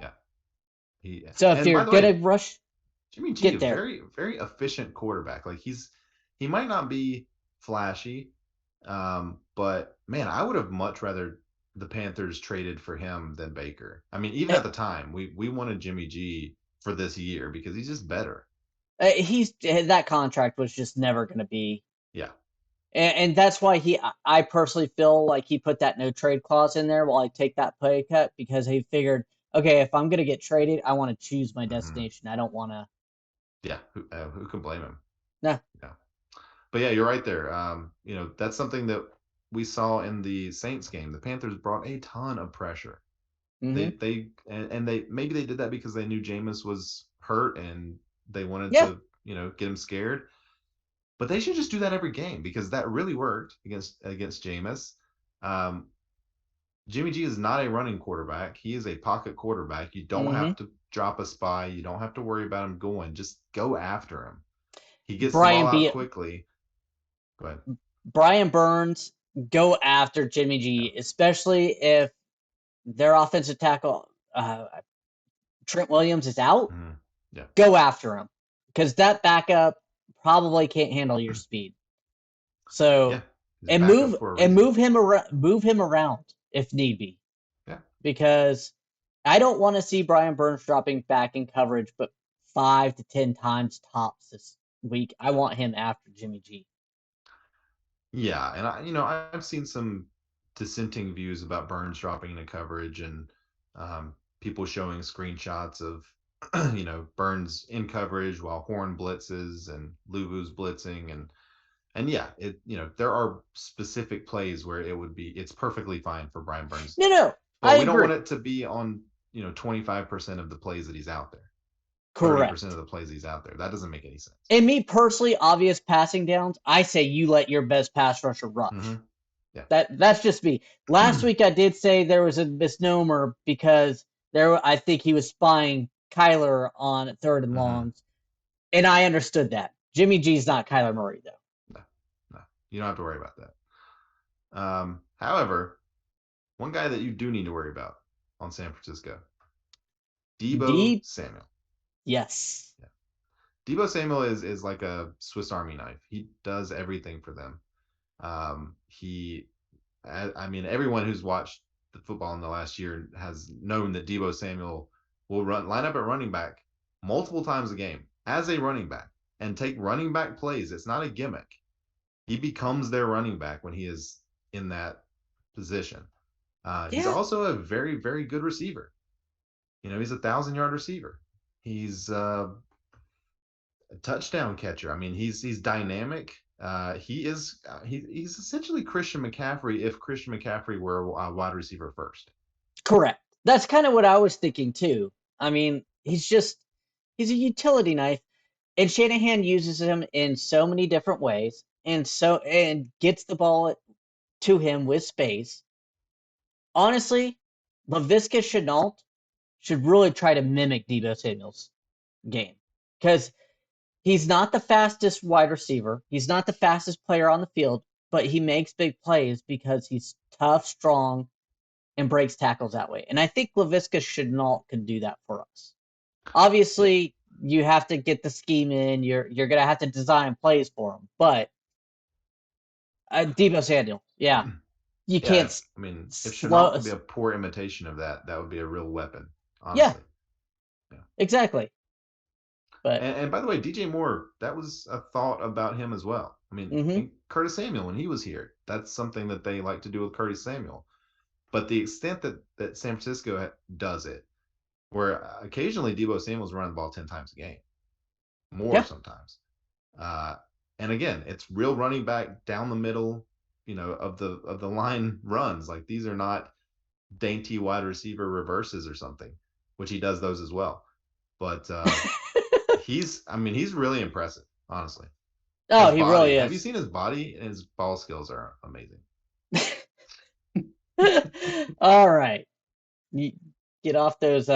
Yeah. So if And by you're the way, gonna rush, Jimmy G, a get there. very very efficient quarterback. Like he might not be flashy, but man, I would have much rather the Panthers traded for him than Baker. I mean, even Uh, at the time, we wanted Jimmy G for this year because he's just better. He's that contract was just never gonna be, Yeah. and that's why I personally feel like he put that no trade clause in there while I take that pay cut because he figured, okay, if I'm gonna get traded, I want to choose my Mm-hmm. destination. I don't want to. Yeah. Who can blame him? No. Yeah. But yeah, you're right there. That's something that we saw in the Saints game. The Panthers brought a ton of pressure. Mm-hmm. They maybe they did that because they knew Jameis was hurt and they wanted Yeah. to get him scared. But they should just do that every game because that really worked against Jameis. Um, Jimmy G is not a running quarterback. He is a pocket quarterback. You don't Mm-hmm. have to drop a spy. You don't have to worry about him going. Just go after him. He gets the ball Brian out B. quickly. Go ahead. Brian Burns, go after Jimmy Yeah. G, especially if their offensive tackle Trent Williams is out. Mm-hmm. Yeah. Go after him. because that backup probably can't handle your speed. So Yeah, he's and backup for a reason. move him around if need be, Yeah, because I don't want to see Brian Burns dropping back in coverage, but 5 to 10 times tops this week. I want him after Jimmy G. yeah, and I've seen some dissenting views about Burns dropping into coverage and people showing screenshots of Burns in coverage while Horn blitzes and Luvu's blitzing and yeah, there are specific plays where it's perfectly fine for Brian Burns, No, but I we don't agree. want it to be on 25% of the plays that he's out there, 30% of Correct. the plays he's out there. That doesn't make any sense. And me personally, obvious passing downs, I say you let your best pass rusher rush. Mm-hmm. Yeah. That's just me. Last week I did say there was a misnomer because I think he was spying Kyler on 3rd and longs, and I understood that. Jimmy G's not Kyler Murray though. No, you don't have to worry about that. However, one guy that you do need to worry about on San Francisco, Deebo D, Samuel. yes. Yeah. Deebo Samuel is like a Swiss Army knife. He does everything for them. I mean, everyone who's watched the football in the last year has known that Deebo Samuel will line up at running back multiple times a game as a running back and take running back plays. It's not a gimmick. He becomes their running back when he is in that position. He's Yeah. also a very, very good receiver. He's 1,000-yard receiver. He's a touchdown catcher. I mean, he's dynamic. He's essentially Christian McCaffrey if Christian McCaffrey were a wide receiver first. Correct. That's kind of what I was thinking too. I mean, he's a utility knife, and Shanahan uses him in so many different ways, and gets the ball to him with space. Honestly, Laviska Shenault should really try to mimic Deebo Samuel's game, because he's not the fastest wide receiver. He's not the fastest player on the field, but he makes big plays because he's tough, strong, and breaks tackles that way. And I think Laviska Shenault can do that for us. Yeah. Obviously, you have to get the scheme in. You're gonna have to design plays for him, but Deebo Samuel, yeah, you Yeah, can't if Chenault slow. could be a poor imitation of that, that would be a real weapon, Yeah, honestly. Yeah. exactly. But And by the way, DJ Moore, that was a thought about him as well. I mean, mm-hmm. and Curtis Samuel when he was here, that's something that they like to do with Curtis Samuel. But the extent that San Francisco does it, where occasionally Deebo Samuel's running the ball 10 times a game, more Yeah, sometimes. And again, it's real running back down the middle, of the line runs. Like these are not dainty wide receiver reverses or something, which he does those as well. But he's really impressive, honestly. oh, His he body, really have you is. seen his body? His ball skills are amazing. All right, you get off those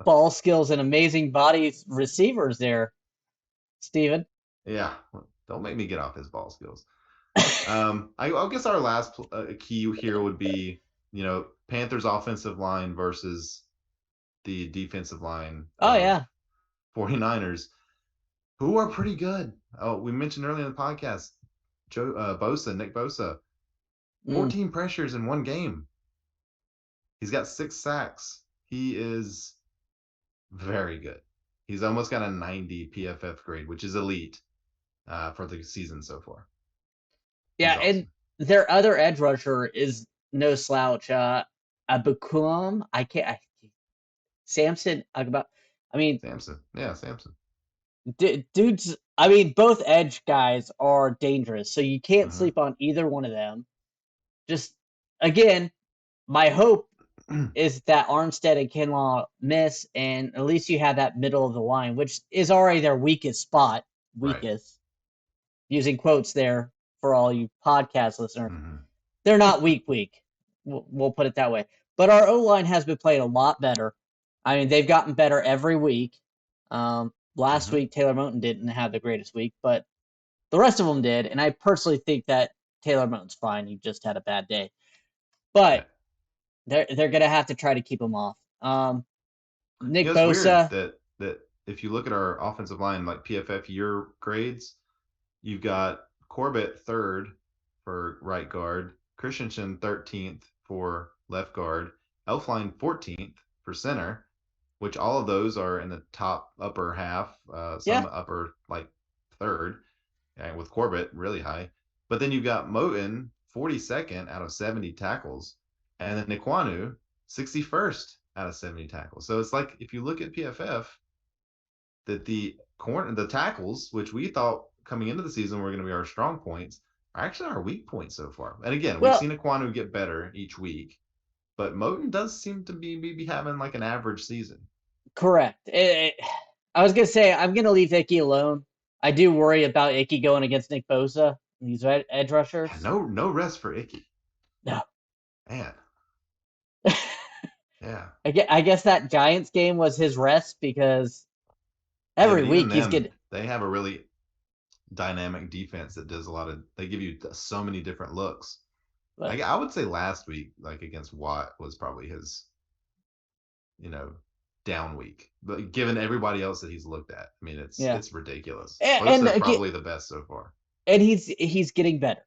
ball skills and amazing body receivers there, Steven. Yeah, don't make me get off his ball skills. I guess our last key here would be, Panthers offensive line versus the defensive line Oh of yeah. 49ers, who are pretty good. Oh, we mentioned earlier in the podcast, Nick Bosa, Mm. 14 pressures in one game. He's got 6 sacks. He is very good. He's almost got a 90 PFF grade, which is elite for the season so far. Yeah, He's and awesome. their other edge rusher is no slouch. Abukum, Samson Agba. I mean, Samson. Yeah, Samson. dudes. I mean, both edge guys are dangerous, so you can't Mm-hmm. sleep on either one of them. Just again, my hope is that Armstead and Kinlaw miss, and at least you have that middle of the line, which is already their weakest spot. Right. Weakest, using quotes there for all you podcast listeners. Mm-hmm. They're not weak. We'll put it that way. But our O line has been playing a lot better. I mean, they've gotten better every week. Last Mm-hmm. week, Taylor Moton didn't have the greatest week, but the rest of them did. And I personally think that Taylor Moton's fine. He just had a bad day. But they're going to have to try to keep him off. Nick It's weird Bosa. that if you look at our offensive line, like PFF year grades, you've got Corbett third for right guard, Christensen 13th for left guard, Elfline 14th for center, which all of those are in the top upper half, Yeah. some upper like third, and with Corbett really high. But then you've got Moten 42nd out of 70 tackles, and then Nikwanu 61st out of 70 tackles. So it's like if you look at PFF, that the tackles, which we thought coming into the season were going to be our strong points, are actually our weak points so far. And again, we've Well, seen Aquanu get better each week, but Moten does seem to be maybe having like an average season. correct. I was gonna say I'm gonna leave Icky alone. I do worry about Icky going against Nick Bosa, these edge Yeah, rushers. no rest for Icky. No. Man, yeah. I guess that Giants game was his rest because Yeah, every but even week he's then, getting. they have a really dynamic defense that does a lot of. They give you so many different looks. But I would say last week, like against Watt, was probably his, you know, down week. But given everybody else that he's looked at, I mean, yeah, it's ridiculous. and Bosa is probably the best so far. and he's getting better.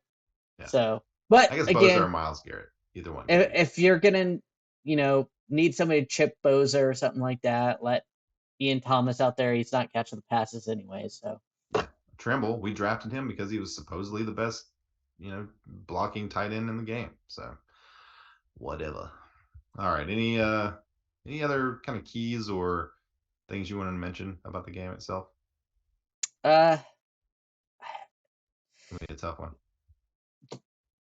Yeah, So, but I guess Bosa or again, Miles Garrett, either one could be. if you're gonna, need somebody to chip Bosa or something like that, let Ian Thomas out there. He's not catching the passes anyway. So Yeah, Trimble, we drafted him because he was supposedly the best, blocking tight end in the game. So whatever. All right, any other kind of keys or things you wanted to mention about the game itself? uh Gonna be a tough one.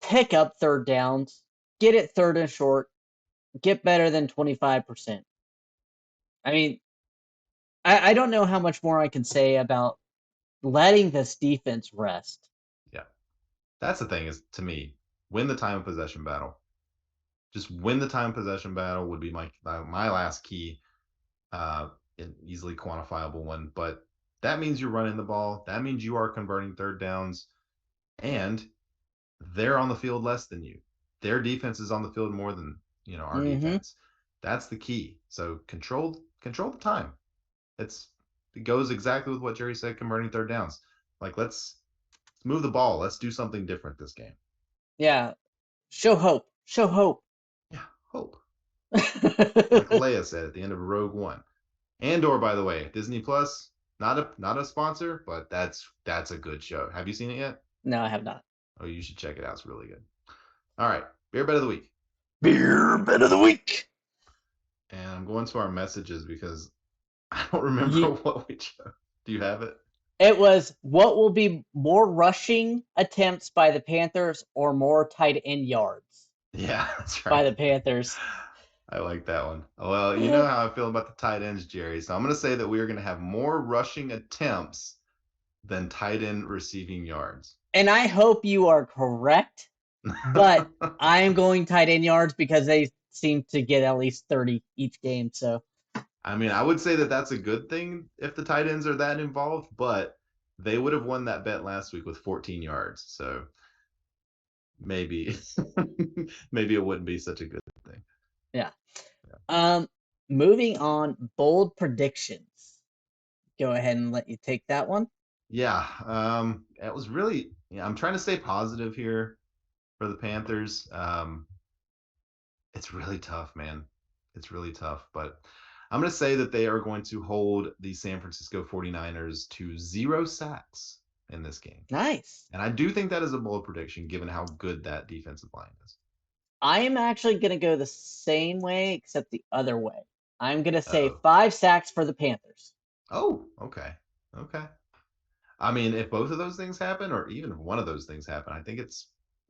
pick up third downs, get it third and short, get better than 25%. I mean, I don't know how much more I can say about letting this defense rest. Yeah, that's the thing is to me, win the time of possession battle. Just win the time possession battle would be my last key, an easily quantifiable one. But that means you're running the ball. That means you are converting third downs, and they're on the field less than you. Their defense is on the field more than our Mm-hmm. defense. That's the key. So control the time. It goes exactly with what Jerry said. Converting third downs. Like let's move the ball. Let's do something different this game. Yeah. Show hope. Show hope. Yeah, hope. Like Leia said at the end of Rogue One. Andor, by the way, Disney Plus, not a sponsor, but that's a good show. Have you seen it yet? No, I have not. Oh, you should check it out. It's really good. All right, beer bet of the week. Beer bet of the week. And I'm going to our messages because I don't remember You, what we chose. Do you have it? it was what will be more rushing attempts by the Panthers or more tight end yards Yeah, that's by right. the Panthers. I like that one. Well, you know how I feel about the tight ends, Jerry. So I'm going to say that we are going to have more rushing attempts than tight end receiving yards. And I hope you are correct, but I am going tight end yards because they seem to get at least 30 each game. So I mean, I would say that that's a good thing if the tight ends are that involved, but they would have won that bet last week with 14 yards. So maybe maybe it wouldn't be such a good thing. yeah. Moving on, bold predictions. Go ahead and let you take that one. Yeah, it was really. I'm trying to stay positive here for the Panthers. It's really tough, man. It's really tough, but I'm going to say that they are going to hold the San Francisco 49ers to 0 sacks in this game. Nice. And I do think that is a bold prediction given how good that defensive line is. I am actually going to go the same way, except the other way. I'm going to say Uh-oh. 5 sacks for the Panthers. Oh, okay. Okay. I mean, if both of those things happen, or even if one of those things happen, I think it's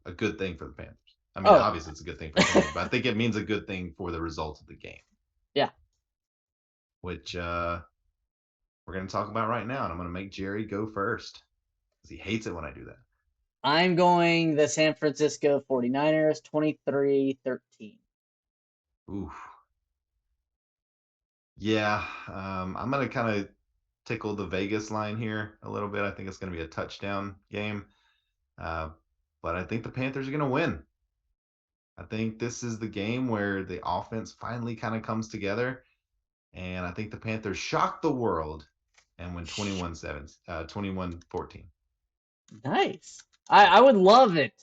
a good thing for the Panthers. I mean, Oh, obviously it's a good thing for the Panthers, but I think it means a good thing for the result of the game, yeah. which we're going to talk about right now. And I'm going to make Jerry go first because he hates it when I do that. I'm going the San Francisco 49ers 23-13. Ooh. Yeah, I'm going to kind of tickle the Vegas line here a little bit. I think it's going to be a touchdown game. But I think the Panthers are going to win. I think this is the game where the offense finally kind of comes together. And I think the Panthers shocked the world and win 21-14. Nice. I would love it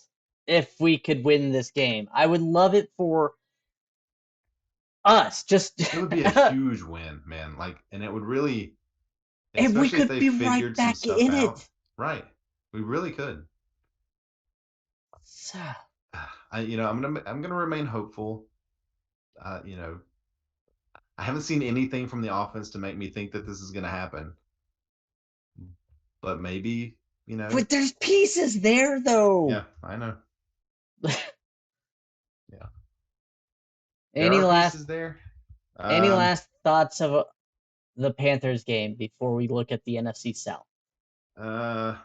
if we could win this game. I would love it for us. Just It would be a huge win, man. Like, and it would really, and we especially if could they be right figured some back stuff in out. it. Right. We really could. So, I'm gonna remain hopeful. I haven't seen anything from the offense to make me think that this is gonna happen. But maybe, but there's pieces there, though. Yeah, I know. Yeah. Any last pieces there. any last thoughts of the Panthers game before we look at the NFC South? I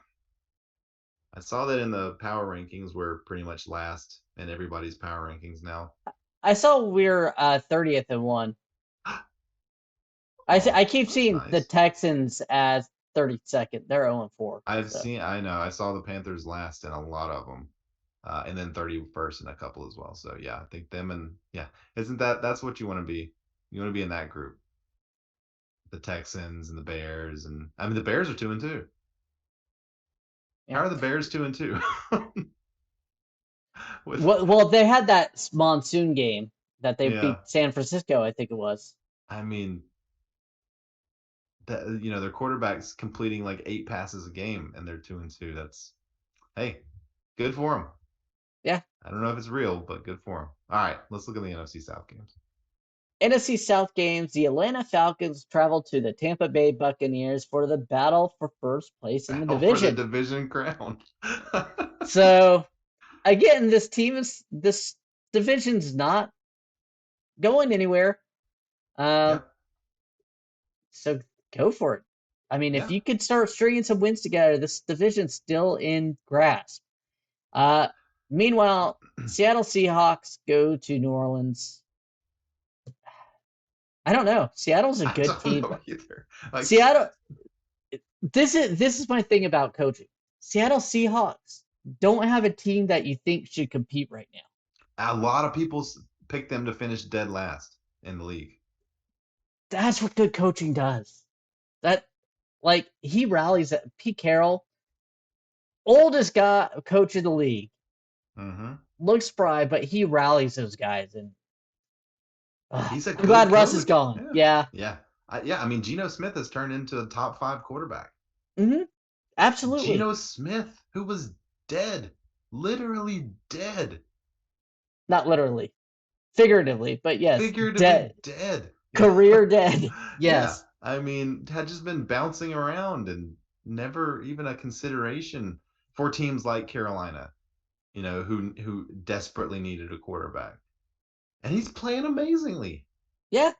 saw that in the power rankings we're pretty much last in everybody's power rankings now. I saw we're 30th and 1. I keep seeing nice. the Texans as 32nd. They're 0 and 4. I know. I saw the Panthers last in a lot of them. And then 31st in a couple as well. So yeah, I think them and that's what you want to be. You want to be in that group. The Texans and the Bears, and I mean the Bears are 2-2. Yeah. How are the Bears 2-2? Well, they had that monsoon game that they beat San Francisco, I think it was. I mean, their quarterback's completing like 8 passes a game, and they're 2-2. That's, hey, good for them. Yeah. I don't know if it's real, but good for them. All right, let's look at the NFC South games. NFC South games, the Atlanta Falcons traveled to the Tampa Bay Buccaneers for the battle for first place in the division. For the division crown. So, again, this division's not going anywhere. So go for it. I mean, if you could start stringing some wins together, this division's still in grasp. Meanwhile, Seattle Seahawks go to New Orleans. I don't know. Seattle's a good team. Like, Seattle. This is my thing about coaching. Seattle Seahawks don't have a team that you think should compete right now. A lot of people pick them to finish dead last in the league. That's what good coaching does. He rallies at Pete Carroll, oldest guy coach in the league. Mm-hmm. Looks spry, but he rallies those guys, and he's I'm glad Russ is gone. Yeah. I mean, Geno Smith has turned into a top 5 quarterback. Mm-hmm. Absolutely. Geno Smith, who was dead, literally dead. Not literally, figuratively, but yes, dead. Career dead. Yes. Yeah. I mean, had just been bouncing around and never even a consideration for teams like Carolina, who desperately needed a quarterback. And he's playing amazingly. Yeah.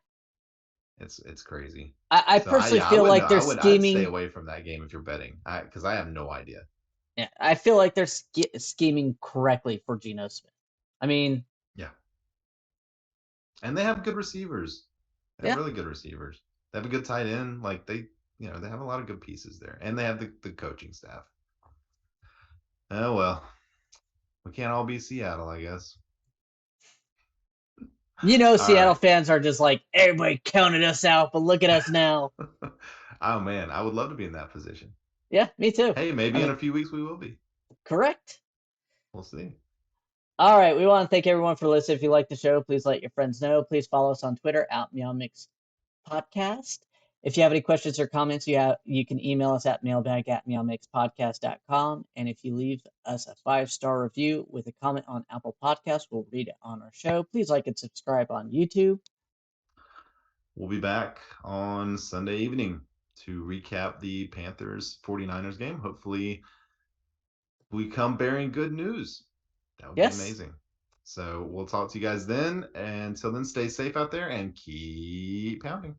It's crazy. I personally feel like they're scheming. I'd stay away from that game if you're betting, because I have no idea. Yeah, I feel like they're scheming correctly for Geno Smith. I mean, yeah. And they have good receivers. They have really good receivers. They have a good tight end. Like they have a lot of good pieces there, and they have the coaching staff. Oh well, we can't all be Seattle, I guess. Seattle fans are just like, everybody counted us out, but look at us now. Oh man, I would love to be in that position. Yeah, me too. Hey, maybe in a few weeks we will be. Correct. We'll see. All right, we want to thank everyone for listening. If you like the show, please let your friends know. Please follow us on Twitter at MeowMix Podcast. If you have any questions or comments, you can email us at mailbag@meowmixpodcast.com. And if you leave us a 5-star review with a comment on Apple Podcasts, we'll read it on our show. Please like and subscribe on YouTube. We'll be back on Sunday evening to recap the Panthers 49ers game. Hopefully we come bearing good news. That would be amazing. So we'll talk to you guys then. And until then, stay safe out there and keep pounding.